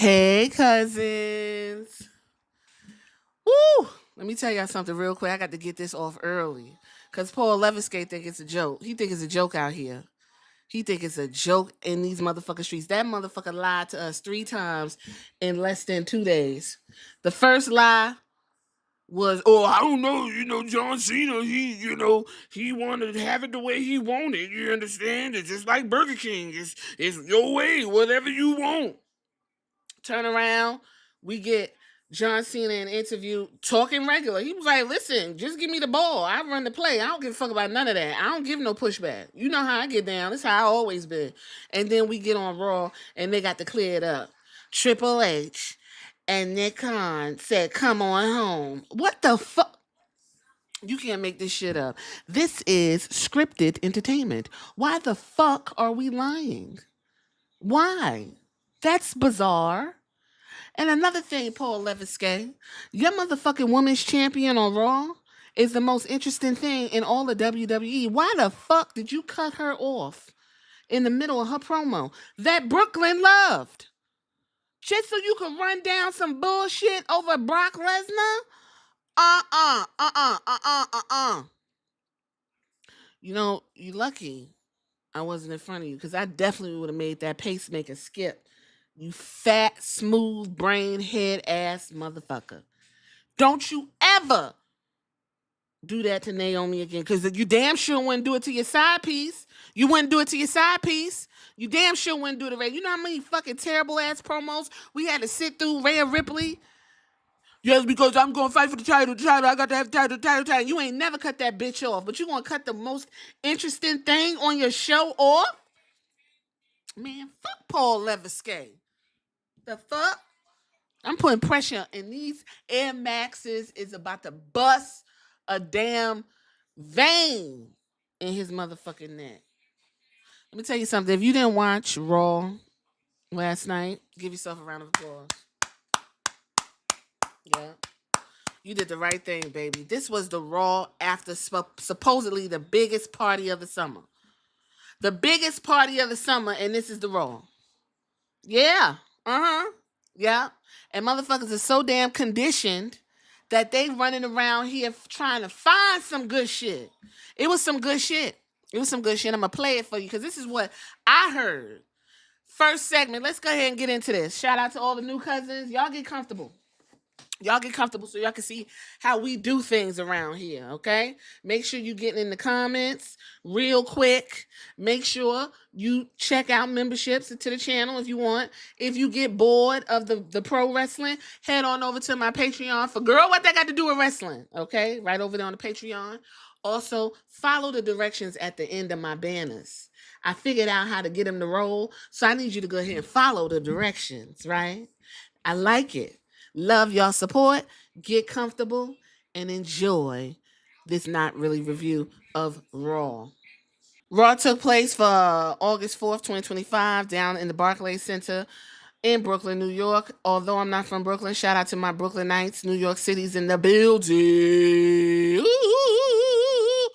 Hey, cousins. Woo! Let me tell y'all something real quick. I got to get this off early. Because Paul Levesque think it's a joke. He think it's a joke out here. He think it's a joke in these motherfucking streets. That motherfucker lied to us 3 times in less than 2 days. The first lie was, oh, I don't know, John Cena, he wanted to have it the way he wanted. You understand? It's just like Burger King. It's your way, whatever you want. Turn around, we get John Cena in an interview talking regular. He was like, listen, just give me the ball. I run the play. I don't give a fuck about none of that. I don't give no pushback. You know how I get down. That's how I always been. And then we get on Raw and they got to clear it up. Triple H and Nick Khan said, come on home. What the fuck? You can't make this shit up. This is scripted entertainment. Why the fuck are we lying? Why? That's bizarre. And another thing, Paul Levesque, your motherfucking women's champion on Raw is the most interesting thing in all of WWE. Why the fuck did you cut her off in the middle of her promo that Brooklyn loved? Just so you could run down some bullshit over Brock Lesnar? Uh-uh. You know, you lucky I wasn't in front of you because I definitely would have made that pacemaker skip. You fat, smooth brain head ass motherfucker. Don't you ever do that to Naomi again. Because you damn sure wouldn't do it to your side piece. You wouldn't do it to your side piece. You damn sure wouldn't do it to Ray. You know how many fucking terrible ass promos we had to sit through Rhea Ripley? Yes, because I'm going to fight for the title. I got to have the title. You ain't never cut that bitch off. But you going to cut the most interesting thing on your show off? Man, fuck Paul Levesque. The fuck? I'm putting pressure, and these Air Maxes is about to bust a damn vein in his motherfucking neck. Let me tell you something. If you didn't watch Raw last night, give yourself a round of applause. Yeah. You did the right thing, baby. This was the Raw after supposedly the biggest party of the summer. The biggest party of the summer, and this is the Raw. Yeah. Uh-huh. Yeah. And motherfuckers are so damn conditioned that they running around here trying to find some good shit. It was some good shit. It was some good shit. I'm going to play it for you because this is what I heard. First segment. Let's go ahead and get into this. Shout out to all the new cousins. Y'all get comfortable. Y'all get comfortable so y'all can see how we do things around here, okay? Make sure you get in the comments real quick. Make sure you check out memberships to the channel if you want. If you get bored of the pro wrestling, head on over to my Patreon for Girl, What That Got to Do with Wrestling, okay? Right over there on the Patreon. Also, follow the directions at the end of my banners. I figured out how to get them to roll, so I need you to go ahead and follow the directions, right? I like it. Love y'all support. Get comfortable and enjoy this not really review of Raw. Raw took place for August 4th, 2025, down in the Barclays Center in Brooklyn, New York. Although I'm not from Brooklyn, shout out to my Brooklynites. New York City's in the building. Ooh.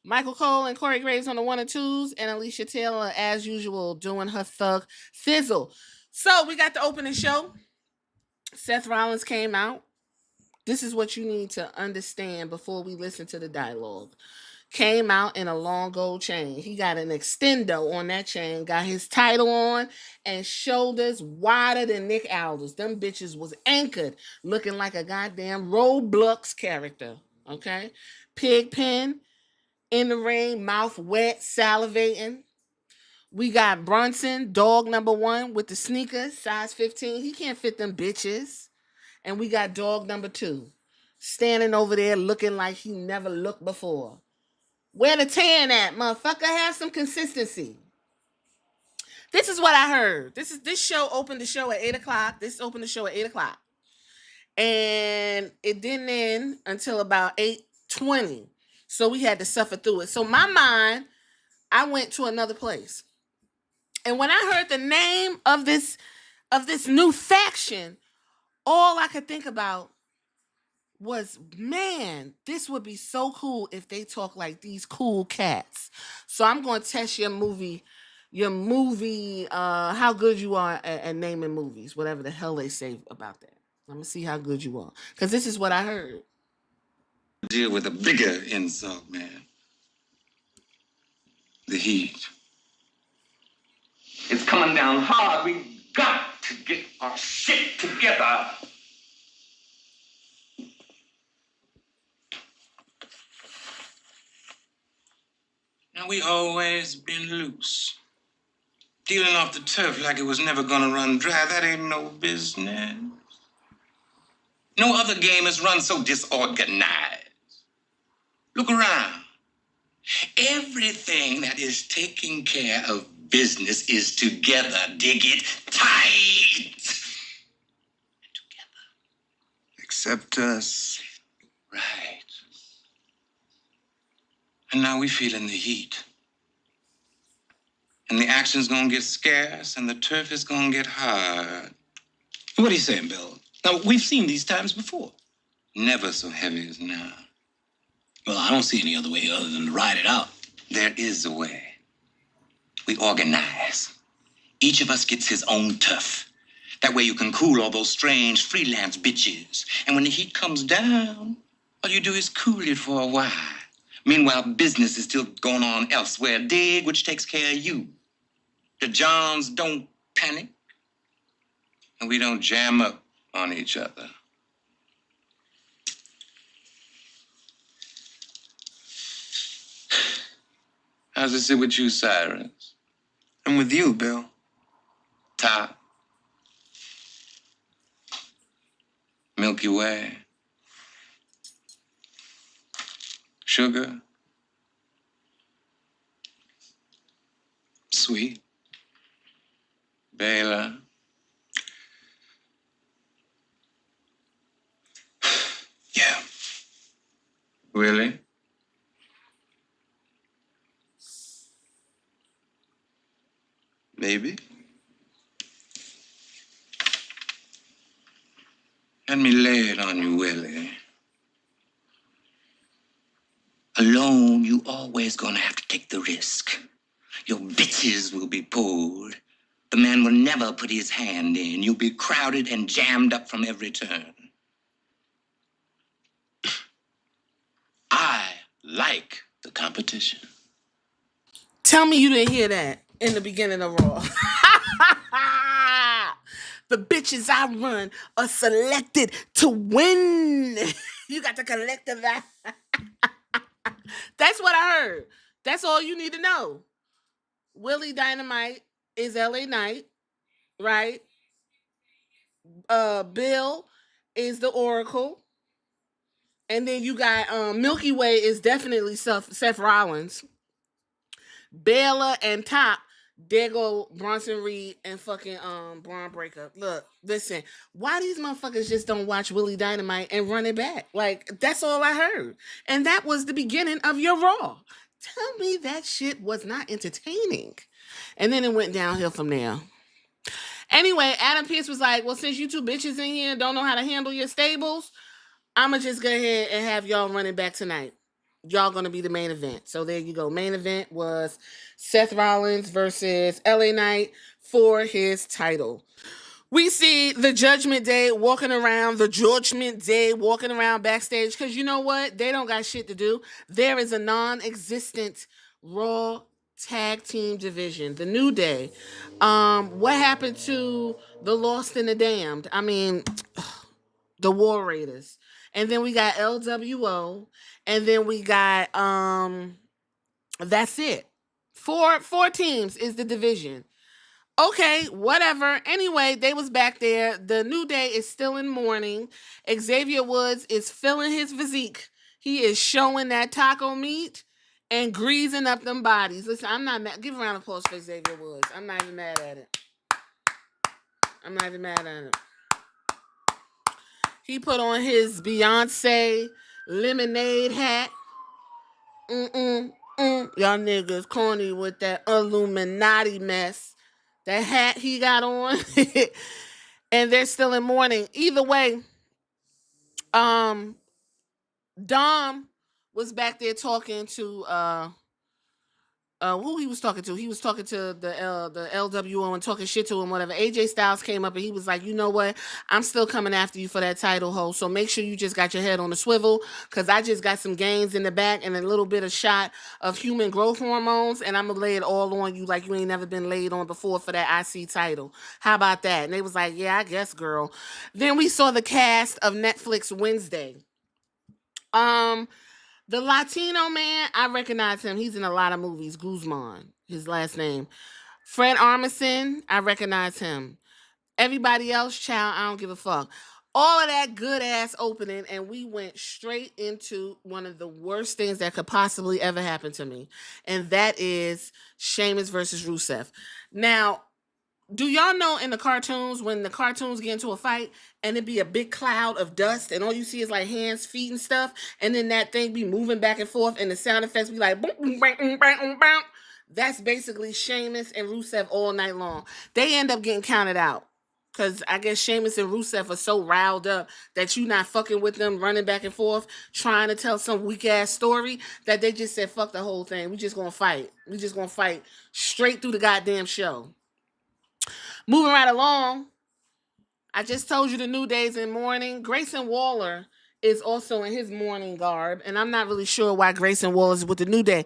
Michael Cole and Corey Graves on the 1 and 2s, and Alicia Taylor, as usual, doing her thug thizzle. So we got the opening show. Seth Rollins came out. This is what you need to understand before we listen to the dialogue. Came out in a long gold chain. He got an extendo on that chain, got his title on, and shoulders wider than Nick Aldis. Them bitches was anchored, looking like a goddamn Roblox character. Okay? Pigpen in the ring, mouth wet, salivating. We got Brunson, dog number 1 with the sneakers, size 15. He can't fit them bitches. And we got dog number 2 standing over there looking like he never looked before. Where the tan at, motherfucker? Have some consistency. This is what I heard. This show opened the show at 8 o'clock. This opened the show at 8 o'clock. And it didn't end until about 8:20. So we had to suffer through it. So my mind, I went to another place. And when I heard the name of this new faction, all I could think about was, man, this would be so cool if they talk like these cool cats. So I'm going to test your movie your movie, how good you are at naming movies, whatever the hell they say about that. I'm gonna see how good you are, because this is what I heard. Deal with a bigger insult, man. The heat. It's coming down hard. We got to get our shit together. Now, we always been loose. Dealing off the turf like it was never gonna run dry, that ain't no business. No other game has run so disorganized. Look around. Everything that is taking care of business is together. Dig it tight. Together. Except us. Right. And now we feeling the heat. And the action's gonna get scarce, and the turf is gonna get hard. What are you saying, Bill? Now, we've seen these times before. Never so heavy as now. Well, I don't see any other way other than to ride it out. There is a way. We organize. Each of us gets his own turf. That way you can cool all those strange freelance bitches. And when the heat comes down, all you do is cool it for a while. Meanwhile, business is still going on elsewhere. Dig, which takes care of you. The Johns don't panic, and we don't jam up on each other. How's it sit with you, Cyrus? I'm with you, Bill. Top. Milky Way. Sugar. Sweet. Baylor. Yeah. Really? Maybe. Let me lay it on you, Willie. Alone, you always gonna have to take the risk. Your bitches will be pulled. The man will never put his hand in. You'll be crowded and jammed up from every turn. I like the competition. Tell me you didn't hear that in the beginning of Raw. The bitches I run are selected to win. You got the collective. That's what I heard. That's all you need to know. Willie Dynamite is LA Knight, right? Bill is the Oracle. And then you got Milky Way is definitely Seth Rollins. Baylor and Top, there go Bronson Reed and fucking Braun Breaker. Look, listen, why these motherfuckers just don't watch Willie Dynamite and run it back? Like, that's all I heard. And that was the beginning of your Raw. Tell me that shit was not entertaining. And then it went downhill from there. Anyway, Adam Pearce was like, well, since you two bitches in here don't know how to handle your stables, I'ma just go ahead and have y'all running back tonight. Y'all gonna be the main event. So there you go. Main event was Seth Rollins versus LA Knight for his title. We see the Judgment Day walking around backstage, because you know what? They don't got shit to do. There is a non-existent Raw tag team division, the New Day. What happened to the Lost and the Damned? I mean, the War Raiders. And then we got LWO. And then we got that's it. Four teams is the division. Okay, whatever. Anyway, they was back there. The New Day is still in mourning. Xavier Woods is filling his physique. He is showing that taco meat and greasing up them bodies. Listen, I'm not mad. Give a round of applause for Xavier Woods. I'm not even mad at it. He put on his Beyonce lemonade hat. Y'all niggas corny with that Illuminati mess. That hat he got on. And they're still in mourning. Either way, Dom was back there talking to who he was talking to. He was talking to the LWO and talking shit to him, whatever. AJ Styles came up and he was like, you know what? I'm still coming after you for that title hold. So make sure you just got your head on the swivel, because I just got some gains in the back and a little bit of shot of human growth hormones, and I'm gonna lay it all on you like you ain't never been laid on before for that IC title. How about that? And they was like, yeah, I guess, girl. Then we saw the cast of Netflix Wednesday. The Latino man, I recognize him. He's in a lot of movies. Guzman, his last name. Fred Armisen, I recognize him. Everybody else, child, I don't give a fuck. All of that good ass opening, and we went straight into one of the worst things that could possibly ever happen to me, and that is Sheamus versus Rusev. Now, do y'all know in the cartoons, when the cartoons get into a fight and it be a big cloud of dust and all you see is like hands, feet, and stuff, and then that thing be moving back and forth and the sound effects be like boom, boom, bang, boom, bang, boom, bang. That's basically Sheamus and Rusev all night long. They end up getting counted out. Because I guess Sheamus and Rusev are so riled up that you not fucking with them running back and forth, trying to tell some weak-ass story, that they just said, fuck the whole thing. We just gonna fight. We just gonna fight straight through the goddamn show. Moving right along, I just told you the New Day's in mourning. Grayson Waller is also in his mourning garb, and I'm not really sure why Grayson Waller is with the New Day.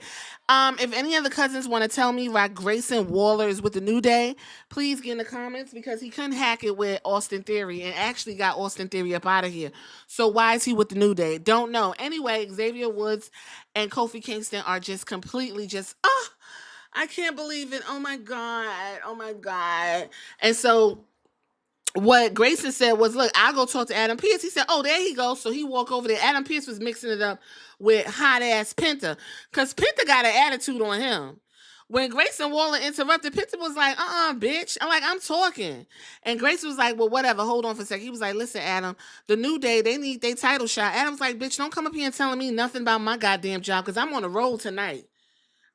If any of the cousins want to tell me why Grayson Waller is with the New Day, please get in the comments, because he couldn't hack it with Austin Theory and actually got Austin Theory up out of here. So why is he with the New Day? Don't know. Anyway, Xavier Woods and Kofi Kingston are just completely just, I can't believe it. Oh my God. Oh my God. And so what Grayson said was, look, I'll go talk to Adam Pearce. He said, oh, there he goes. So he walked over there. Adam Pearce was mixing it up with hot ass Penta, because Penta got an attitude on him. When Grayson Waller interrupted, Penta was like, bitch. I'm talking. And Grayson was like, well, whatever. Hold on for a second. He was like, listen, Adam, the New Day, they need their title shot. Adam's like, bitch, don't come up here and telling me nothing about my goddamn job, because I'm on the road tonight.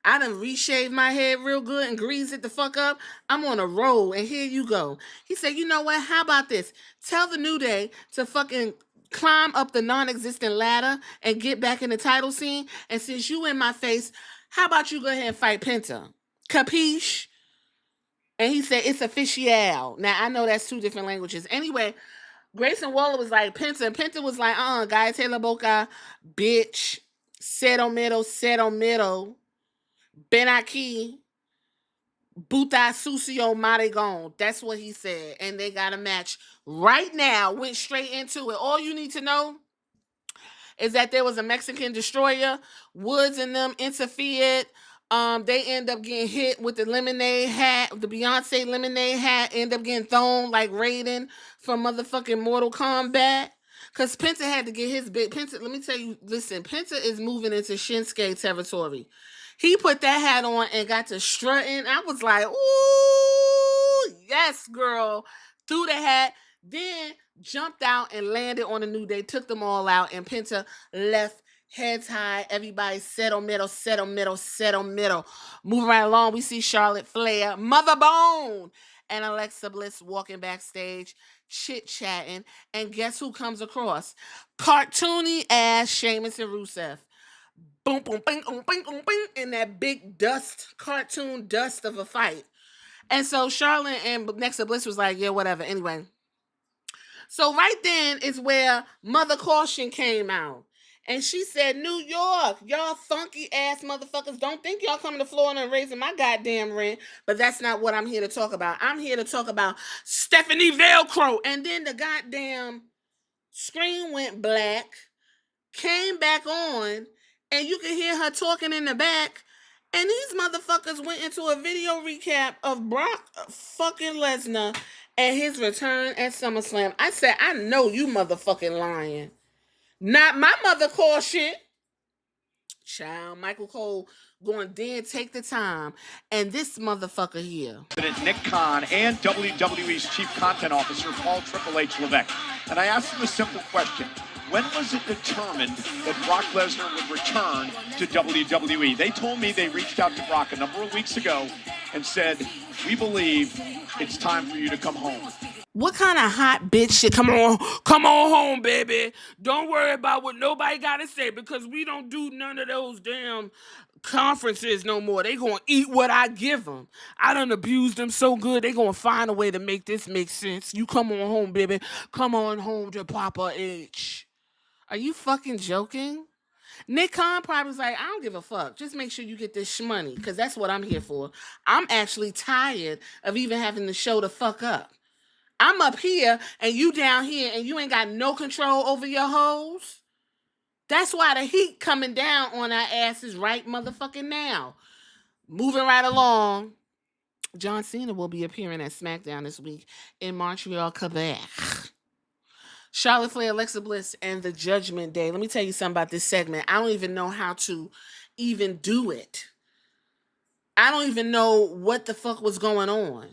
I done reshave my head real good and grease it the fuck up. I'm on a roll, and here you go. He said, you know what? How about this? Tell the New Day to fucking climb up the non-existent ladder and get back in the title scene. And since you in my face, how about you go ahead and fight Penta? Capiche? And he said, it's official. Now, I know that's two different languages. Anyway, Grayson Waller was like, Penta. And Penta was like, guy, Taylor Boca, bitch. Cero mero. Ben Aki, Buta Sucio Maregon. That's what he said. And they got a match right now. Went straight into it. All you need to know is that there was a Mexican destroyer. Woods and them interfered. They end up getting hit with the lemonade hat, the Beyonce lemonade hat, end up getting thrown like Raiden from motherfucking Mortal Kombat. Because Penta had to get his big. Penta, let me tell you, listen, Penta is moving into Shinsuke territory. He put that hat on and got to strutting. I was like, ooh, yes, girl. Threw the hat, then jumped out and landed on the New Day, took them all out, and Penta left heads high. Everybody settle middle. Moving right along, we see Charlotte Flair, Mother Bone, and Alexa Bliss walking backstage, chit-chatting, and guess who comes across? Cartoony ass Sheamus and Rusev. Boom, boom, bing, boom, bing, boom, bing, in that big dust, cartoon dust of a fight. And so Charlotte and Alexa Bliss was like, yeah, whatever. Anyway. So right then is where Mother Caution came out. And she said, New York, y'all funky ass motherfuckers, don't think y'all coming to Florida and raising my goddamn rent. But that's not what I'm here to talk about. I'm here to talk about Stephanie Velcro. And then the goddamn screen went black, came back on, and you can hear her talking in the back. And these motherfuckers went into a video recap of Brock fucking Lesnar and his return at SummerSlam. I said, I know you motherfucking lying. Not my mother call shit. Child, Michael Cole going then take the time. And this motherfucker here. President Nick Khan and WWE's Chief Content Officer Paul Triple H Levesque. And I asked him a simple question. When was it determined that Brock Lesnar would return to WWE? They told me they reached out to Brock a number of weeks ago and said, we believe it's time for you to come home. What kind of hot bitch shit? Come on home, baby. Don't worry about what nobody got to say, because we don't do none of those damn conferences no more. They gonna eat what I give them. I done abused them so good, they gonna find a way to make this make sense. You come on home, baby. Come on home to Papa H. Are you fucking joking? Nick Khan probably was like, I don't give a fuck. Just make sure you get this shmoney, because that's what I'm here for. I'm actually tired of even having to show the fuck up. I'm up here and you down here and you ain't got no control over your hoes. That's why the heat coming down on our asses right motherfucking now. Moving right along. John Cena will be appearing at SmackDown this week in Montreal, Quebec. Charlotte Flair, Alexa Bliss, and the Judgment Day. Let me tell you something about this segment. I don't even know how to even do it. I don't even know what the fuck was going on.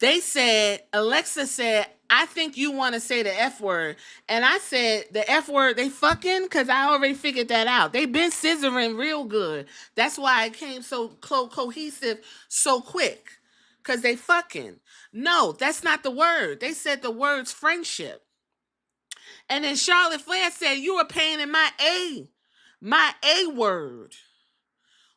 They said, Alexa said, I think you want to say the F word. And I said, the F word, they fucking? Because I already figured that out. They been scissoring real good. That's why it came so cohesive so quick. Because they fucking. No, that's not the word. They said the word's friendship. And then Charlotte Flair said, you were paying in my A word.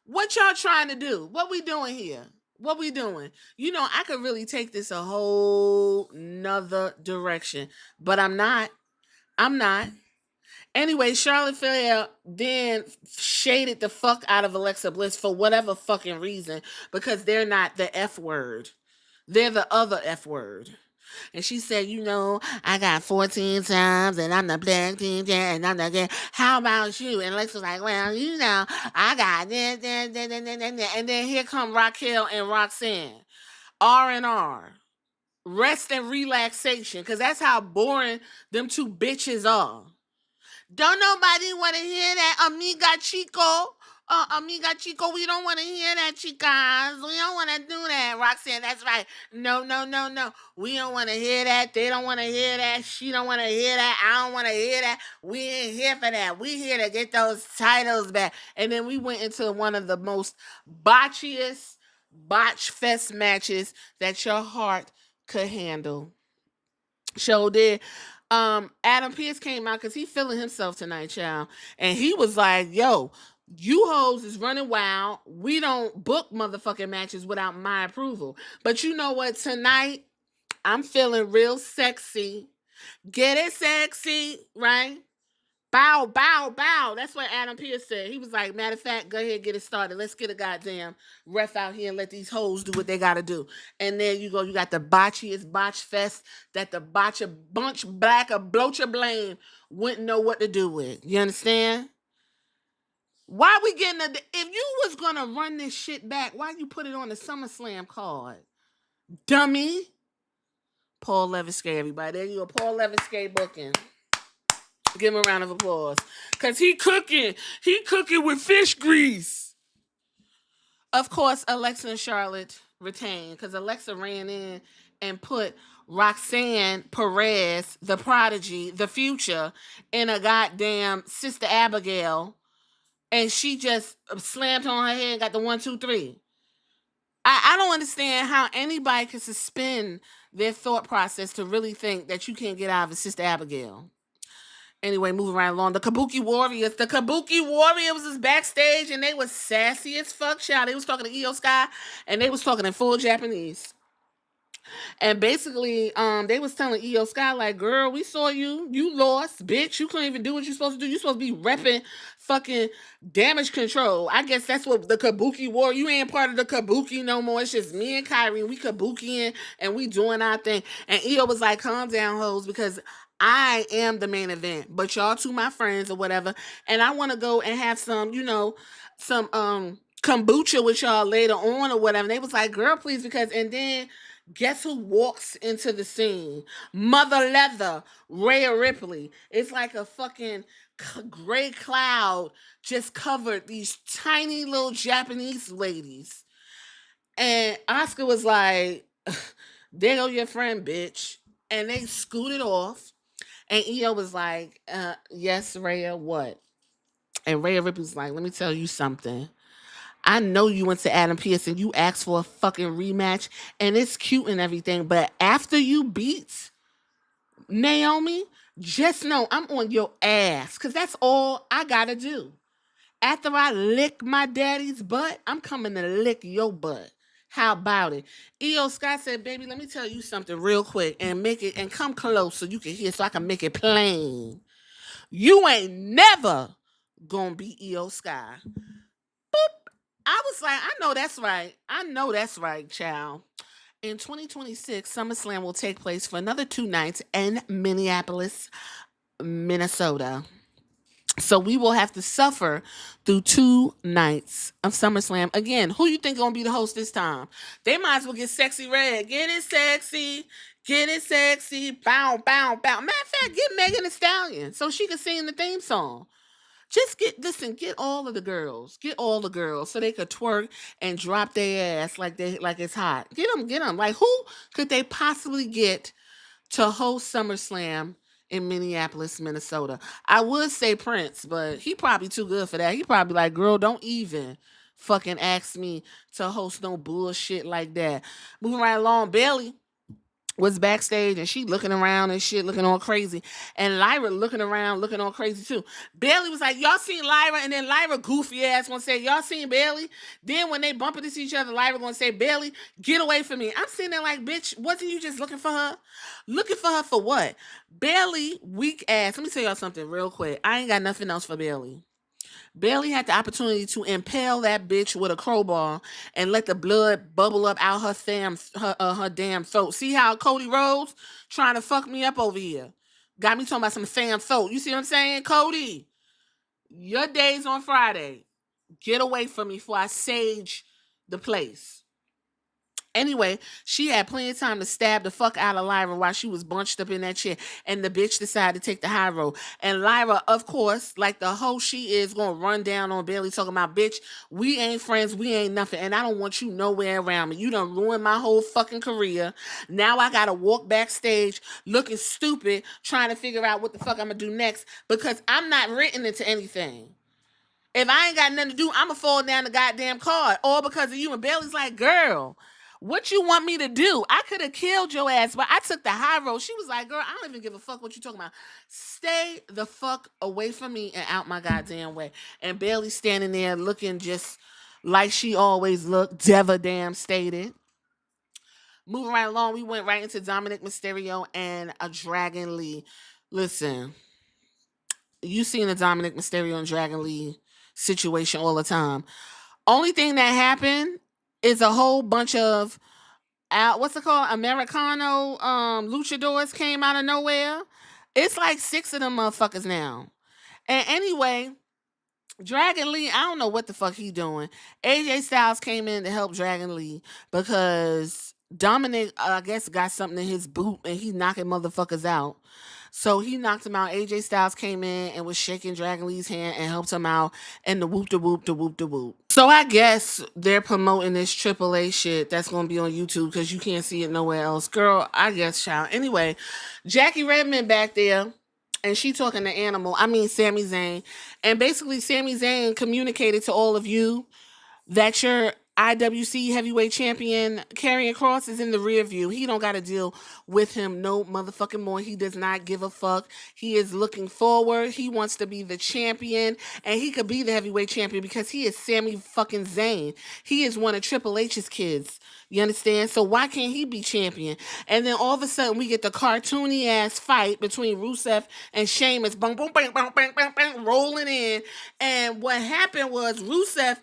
What y'all trying to do? What we doing here? What we doing? You know, I could really take this a whole nother direction, but I'm not. Anyway, Charlotte Flair then shaded the fuck out of Alexa Bliss for whatever fucking reason, because they're not the F word. They're the other F word. And she said, you know, I got 14 times and I'm the black team and I'm the gay. How about you? And Lex was like, well, you know, I got this. And then here come Raquel and Roxanne. R&R. Rest and relaxation. Because that's how boring them two bitches are. Don't nobody want to hear that, Amiga Chico. Amiga Chico, we don't want to hear that, chicas. We don't want to do that. Roxanne, that's right. No. We don't want to hear that. They don't want to hear that. She don't want to hear that. I don't want to hear that. We ain't here for that. We here to get those titles back. And then we went into one of the most botchiest botch fest matches that your heart could handle. Show did. Adam Pearce came out because he feeling himself tonight, child. And he was like, yo, you hoes is running wild. We don't book motherfucking matches without my approval. But you know what? Tonight, I'm feeling real sexy. Get it sexy, right? Bow, bow, bow. That's what Adam Pearce said. He was like, matter of fact, go ahead, get it started. Let's get a goddamn ref out here and let these hoes do what they gotta do. And there you go. You got the botchiest botch fest that the botcha bunch black or bloacher blame wouldn't know what to do with. You understand? Why we getting if you was gonna run this shit back, why you put it on the SummerSlam card? Dummy. Paul Levesque, everybody. There you go. Paul Levesque booking. Give him a round of applause. Because he cooking. He cooking with fish grease. Of course, Alexa and Charlotte retained. Because Alexa ran in and put Roxanne Perez, the prodigy, the future, in a goddamn Sister Abigail. And she just slammed on her head and got the 1, 2, 3. I don't understand how anybody can suspend their thought process to really think that you can't get out of a Sister Abigail. Anyway, moving right along. The Kabuki Warriors. The Kabuki Warriors was backstage and they was sassy as fuck, child. They was talking to Io Sky and they was talking in full Japanese. And basically, they was telling Io Sky, like, girl, we saw you. You lost, bitch. You couldn't even do what you're supposed to do. You're supposed to be repping fucking Damage Control. I guess that's what the Kabuki War. You ain't part of the Kabuki no more. It's just me and Kyrie. We Kabukiing and we doing our thing. And Io was like, calm down, hoes, because I am the main event. But y'all two my friends or whatever. And I want to go and have some, some kombucha with y'all later on or whatever. And they was like, girl, please, because, and then guess who walks into the scene? Mother Leather, Rhea Ripley. It's like a fucking gray cloud just covered these tiny little Japanese ladies. And Oscar was like, there go your friend, bitch. And they scooted off. And Io was like, yes, Rhea, what? And Rhea Ripley was like, let me tell you something. I know you went to Adam Pearce and you asked for a fucking rematch, and it's cute and everything, but after you beat Naomi, just know I'm on your ass, because that's all I gotta do. After I lick my daddy's butt, I'm coming to lick your butt. How about it? E.O. Scott said, baby, let me tell you something real quick and make it and come close so you can hear so I can make it plain. You ain't never gonna be E.O. Sky. Boop. I was like, I know that's right. I know that's right, child. In 2026, SummerSlam will take place for another 2 nights in Minneapolis, Minnesota. So we will have to suffer through 2 nights of SummerSlam. Again, who you think gonna be the host this time? They might as well get Sexy Red. Get it sexy. Get it sexy. Bow, bow, bow. Matter of fact, get Megan Thee Stallion so she can sing the theme song. Just get all of the girls. Get all the girls so they could twerk and drop their ass like it's hot. Get them. Like who could they possibly get to host SummerSlam in Minneapolis, Minnesota? I would say Prince, but he probably too good for that. He probably like, girl, don't even fucking ask me to host no bullshit like that. Moving right along, Bailey was backstage and she looking around and shit, looking all crazy. And Lyra looking around, looking all crazy too. Bailey was like, y'all seen Lyra? And then Lyra goofy ass gonna say, y'all seen Bailey? Then when they bump into each other, Lyra gonna say, Bailey, get away from me. I'm sitting there like, bitch, wasn't you just looking for her? Looking for her for what? Bailey, weak ass. Let me tell y'all something real quick. I ain't got nothing else for Bailey. Bailey had the opportunity to impale that bitch with a crowbar and let the blood bubble up out her damn throat. See how Cody Rhodes trying to fuck me up over here? Got me talking about some fam throat. You see what I'm saying, Cody? Your day's on Friday. Get away from me before I sage the place. Anyway, she had plenty of time to stab the fuck out of Lyra while she was bunched up in that chair, and the bitch decided to take the high road. And Lyra, of course, like the hoe she is, gonna run down on Bailey talking about, bitch, we ain't friends, we ain't nothing, and I don't want you nowhere around me. You done ruined my whole fucking career. Now I gotta walk backstage looking stupid, trying to figure out what the fuck I'm gonna do next because I'm not written into anything. If I ain't got nothing to do, I'm gonna fall down the goddamn card, all because of you. And Bailey's like, girl, what you want me to do? I could have killed your ass, but I took the high road. She was like, girl, I don't even give a fuck what you talking about. Stay the fuck away from me and out my goddamn way. And Bailey standing there looking just like she always looked, damn stated. Moving right along, we went right into Dominic Mysterio and a Dragon Lee. Listen, you seen the Dominic Mysterio and Dragon Lee situation all the time. Only thing that happened is a whole bunch of what's it called? Americano luchadors came out of nowhere. It's like 6 of them motherfuckers now. And anyway, Dragon Lee, I don't know what the fuck he doing. AJ Styles came in to help Dragon Lee because Dominic, I guess, got something in his boot and he knocking motherfuckers out. So he knocked him out. AJ Styles came in and was shaking Dragon Lee's hand and helped him out. And the whoop, the whoop, the whoop, the whoop. So I guess they're promoting this AAA shit that's going to be on YouTube because you can't see it nowhere else. Girl, I guess, child. Anyway, Jackie Redmond back there. And she talking to Sami Zayn. And basically, Sami Zayn communicated to all of you that your IWC heavyweight champion Karrion Kross is in the rear view. He don't got to deal with him no motherfucking more. He does not give a fuck. He is looking forward. He wants to be the champion, and he could be the heavyweight champion because he is Sami fucking Zayn. He is one of Triple H's kids. You understand? So why can't he be champion? And then all of a sudden we get the cartoony ass fight between Rusev and Sheamus, boom, boom, bang, bang, bang, bang, bang, rolling in. And what happened was Rusev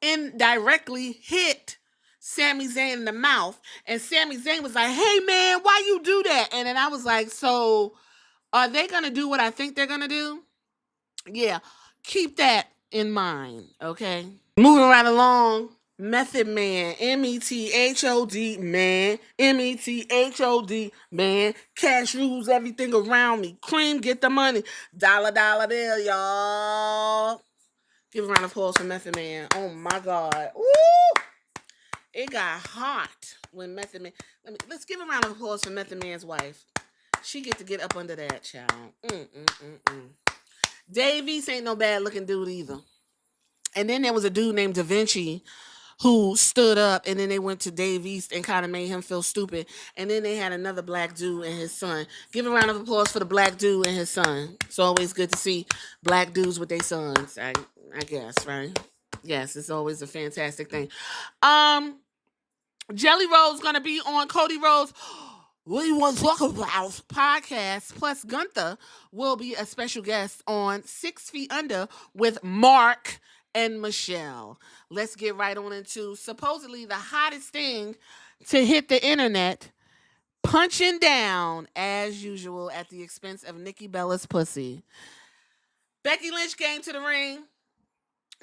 indirectly hit Sami Zayn in the mouth, and Sami Zayn was like, hey man, why you do that? And then I was like, so are they gonna do what I think they're gonna do? Yeah, keep that in mind, okay? Moving right along, Method Man, METHOD man, METHOD man, cash rules everything around me, cream get the money, dollar bill, y'all. Give a round of applause for Method Man. Oh my God. Woo! It got hot when Method Man. Let's give a round of applause for Method Man's wife. She get to get up under that, child. Dave East ain't no bad looking dude either. And then there was a dude named Da Vinci who stood up, and then they went to Dave East and kind of made him feel stupid. And then they had another black dude and his son. Give a round of applause for the black dude and his son. It's always good to see black dudes with their sons, I guess, right? Yes, it's always a fantastic thing. Jelly Roll's gonna be on Cody Rhodes' What Do You Want to Talk About podcast. Plus, Gunther will be a special guest on 6 Feet Under with Mark and Michelle. Let's get right on into supposedly the hottest thing to hit the internet, punching down as usual at the expense of Nikki Bella's pussy. Becky Lynch came to the ring.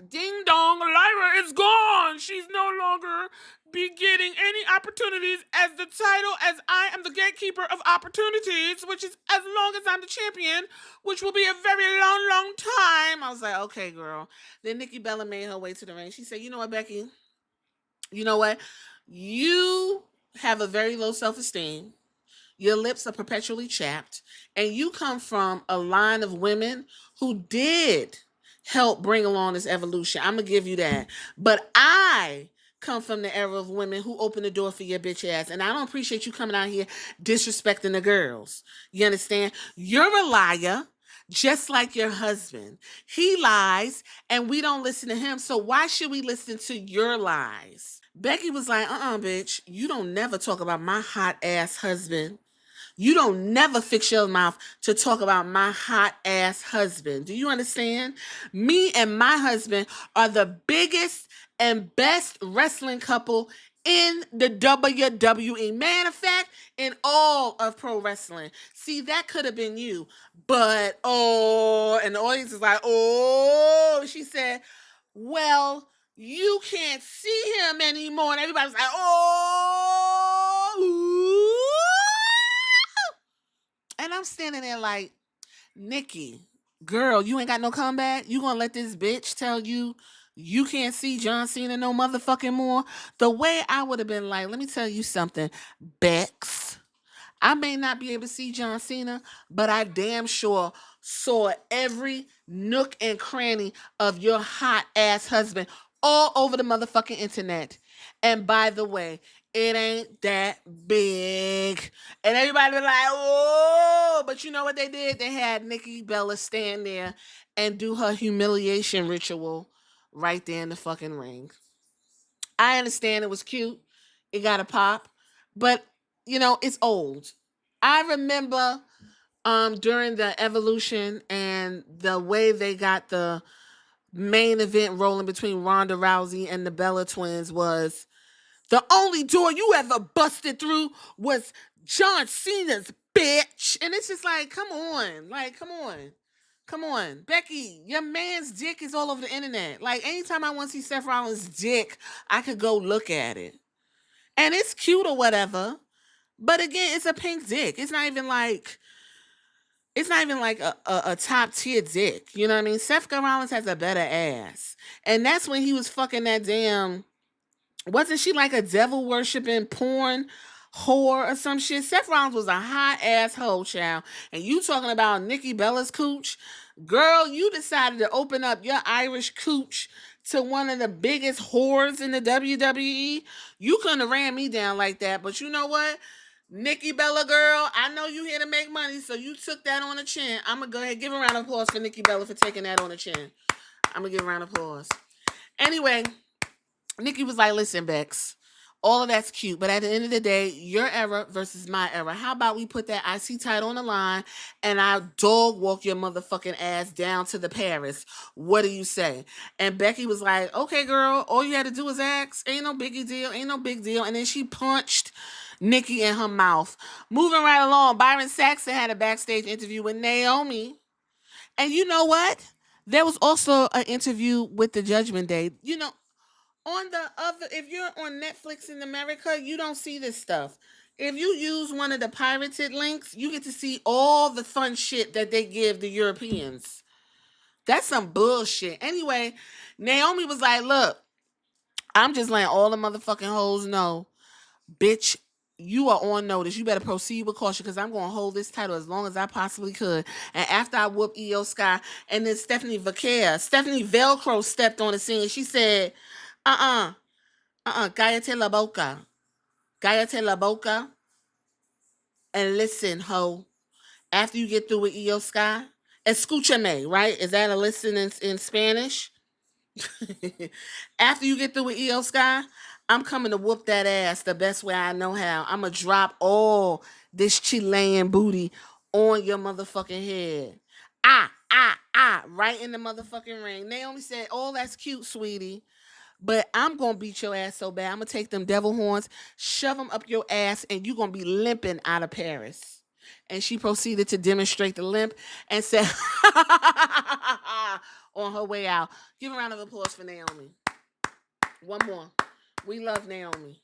Ding dong, Lyra is gone. She's no longer be getting any opportunities as the title, as I am the gatekeeper of opportunities, which is as long as I'm the champion, which will be a very long, long time. I was like, okay, girl. Then Nikki Bella made her way to the ring. She said, you know what, Becky? You know what? You have a very low self-esteem. Your lips are perpetually chapped. And you come from a line of women who did help bring along this evolution. I'm going to give you that. But I come from the era of women who opened the door for your bitch ass. And I don't appreciate you coming out here disrespecting the girls. You understand? You're a liar, just like your husband. He lies, and we don't listen to him. So why should we listen to your lies? Becky was like, bitch, you don't never talk about my hot ass husband. You don't never fix your mouth to talk about my hot ass husband. Do you understand? Me and my husband are the biggest and best wrestling couple in the WWE. Matter of fact, in all of pro wrestling. See, that could have been you. But, and the audience is like, she said, well, you can't see him anymore. And everybody's like, and I'm standing there like, Nikki, girl, you ain't got no comeback? You gonna let this bitch tell you you can't see John Cena no motherfucking more? The way I would have been like, let me tell you something, Bex. I may not be able to see John Cena, but I damn sure saw every nook and cranny of your hot ass husband all over the motherfucking internet. And by the way, it ain't that big. And everybody was like, but you know what they did? They had Nikki Bella stand there and do her humiliation ritual right there in the fucking ring. I understand it was cute. It got a pop. But, it's old. I remember during the Evolution and the way they got the main event rolling between Ronda Rousey and the Bella Twins was the only door you ever busted through was John Cena's, bitch. And it's just like, come on. Like, come on. Come on. Becky, your man's dick is all over the internet. Like, anytime I want to see Seth Rollins' dick, I could go look at it. And it's cute or whatever. But again, it's a pink dick. It's not even like a top tier dick. You know what I mean? Seth Rollins has a better ass. And that's when he was fucking that damn... Wasn't she like a devil worshipping porn whore or some shit? Seth Rollins was a hot ass hoe, child. And you talking about Nikki Bella's cooch? Girl, you decided to open up your Irish cooch to one of the biggest whores in the WWE. You couldn't have ran me down like that. But you know what? Nikki Bella, girl, I know you here to make money, so you took that on the chin. I'm going to go ahead, give a round of applause for Nikki Bella for taking that on the chin. I'm going to give a round of applause. Anyway, Nikki was like, listen, Bex, all of that's cute, but at the end of the day, your era versus my era. How about we put that IC title on the line and I'll dog walk your motherfucking ass down to the Paris? What do you say? And Becky was like, okay, girl, all you had to do was ask. Ain't no biggie deal. Ain't no big deal. And then she punched Nikki in her mouth. Moving right along, Byron Saxton had a backstage interview with Naomi. And you know what? There was also an interview with the Judgment Day. On the other, if you're on Netflix in America, you don't see this stuff. If you use one of the pirated links, you get to see all the fun shit that they give the Europeans. That's some bullshit. Anyway, Naomi was like, look, I'm just letting all the motherfucking hoes know, bitch, you are on notice. You better proceed with caution because I'm going to hold this title as long as I possibly could. And after I whoop Io Sky, and then Stephanie Velcro stepped on the scene. She said, Cállate la boca. Cállate la boca. And listen, ho. After you get through with Io Sky, escúchame, right? Is that a listen in Spanish? After you get through with Io Sky, I'm coming to whoop that ass the best way I know how. I'm going to drop all this Chilean booty on your motherfucking head. Right in the motherfucking ring. Naomi said, oh, that's cute, sweetie. But I'm going to beat your ass so bad. I'm going to take them devil horns, shove them up your ass, and you're going to be limping out of Paris. And she proceeded to demonstrate the limp and said, on her way out. Give a round of applause for Naomi. One more. We love Naomi.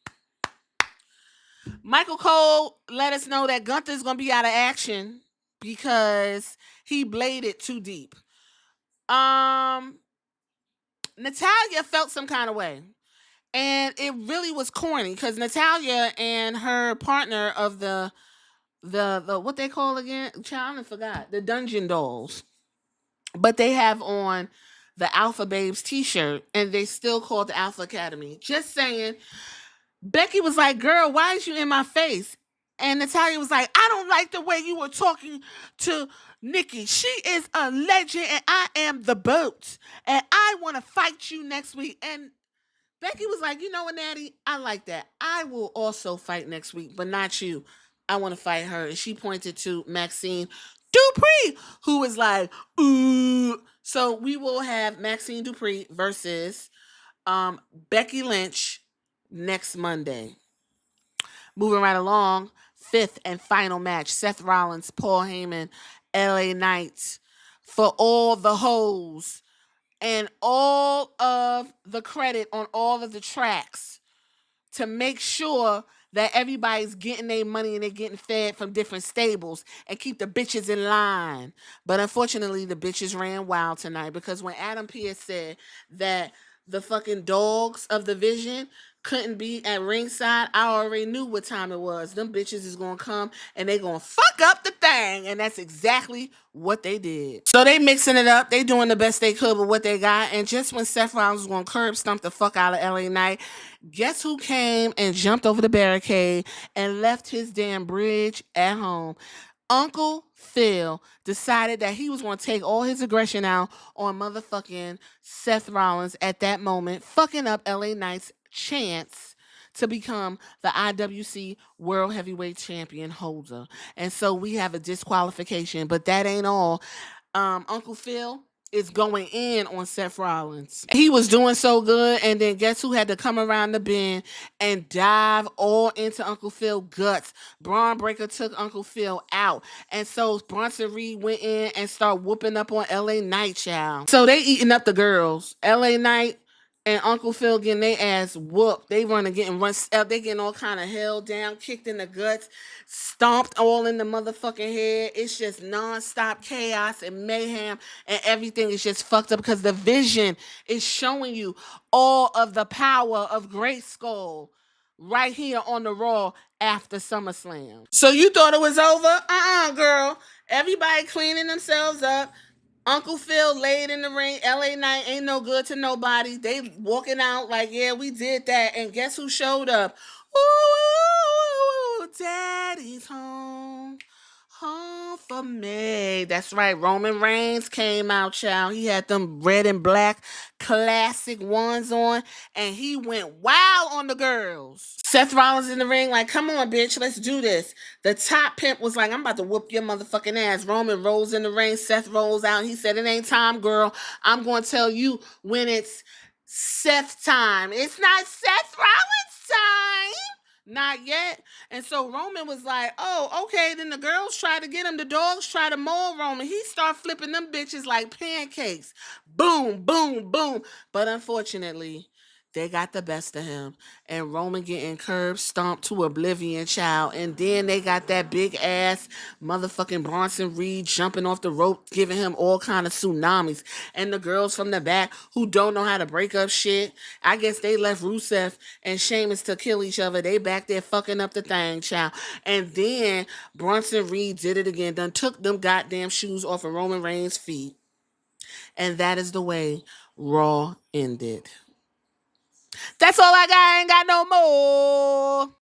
Michael Cole let us know that Gunther's going to be out of action because he bladed too deep. Natalia felt some kind of way. And it really was corny because Natalia and her partner of the what they call again? Child, I forgot. The Dungeon Dolls. But they have on the Alpha Babes t-shirt and they still call it the Alpha Academy. Just saying. Becky was like, girl, why is you in my face? And Natalia was like, I don't like the way you were talking to Nikki. She is a legend and I am the boat. And I want to fight you next week. And Becky was like, you know what, Natty? I like that. I will also fight next week, but not you. I want to fight her. And she pointed to Maxine Dupree, who was like, ooh. So we will have Maxine Dupree versus Becky Lynch next Monday. Moving right along, fifth and final match, Seth Rollins, Paul Heyman, LA Knight, for all the hoes and all of the credit on all of the tracks to make sure that everybody's getting their money and they're getting fed from different stables and keep the bitches in line. But unfortunately, the bitches ran wild tonight because when Adam Pearce said that the fucking dogs of the Vision couldn't be at ringside, I already knew what time it was. Them bitches is gonna come and they gonna fuck up the thing, and that's exactly what they did. So they mixing it up. They doing the best they could with what they got. And just when Seth Rollins was gonna curb stomp the fuck out of LA Knight, guess who came and jumped over the barricade and left his damn bridge at home? Uncle Phil decided that he was going to take all his aggression out on motherfucking Seth Rollins at that moment, fucking up LA Knight's chance to become the IWC World Heavyweight Champion holder. And so we have a disqualification, but that ain't all. Uncle Phil is going in on Seth Rollins. He was doing so good, and then guess who had to come around the bend and dive all into Uncle Phil's guts? Braun Breaker took Uncle Phil out, and so Bronson Reed went in and started whooping up on LA Knight, child. So they eating up the girls. LA Knight and Uncle Phil getting their ass whooped. They they getting all kind of held down, kicked in the guts, stomped all in the motherfucking head. It's just nonstop chaos and mayhem, and everything is just fucked up because the Vision is showing you all of the power of Grayskull right here on the Raw after SummerSlam. So you thought it was over? Girl. Everybody cleaning themselves up. Uncle Phil laid in the ring. LA Knight ain't no good to nobody. They walking out like, yeah, we did that. And guess who showed up? Ooh, daddy's home. Home for me. That's right. Roman Reigns came out, child. He had them red and black classic ones on, and he went wild on the girls. Seth Rollins in the ring, like, come on, bitch, let's do this. The top pimp was like, I'm about to whoop your motherfucking ass. Roman rolls in the ring. Seth rolls out. And he said, it ain't time, girl. I'm going to tell you when it's Seth time. It's not Seth Rollins time. Not yet. And so Roman was like, oh, okay. Then the girls try to get him. The dogs try to maul Roman. He start flipping them bitches like pancakes. Boom, boom, boom. But unfortunately, they got the best of him. And Roman getting curb stomped to oblivion, child. And then they got that big ass motherfucking Bronson Reed jumping off the rope, giving him all kind of tsunamis. And the girls from the back who don't know how to break up shit. I guess they left Rusev and Sheamus to kill each other. They back there fucking up the thing, child. And then Bronson Reed did it again. Done took them goddamn shoes off of Roman Reigns' feet. And that is the way Raw ended. That's all I got. I ain't got no more.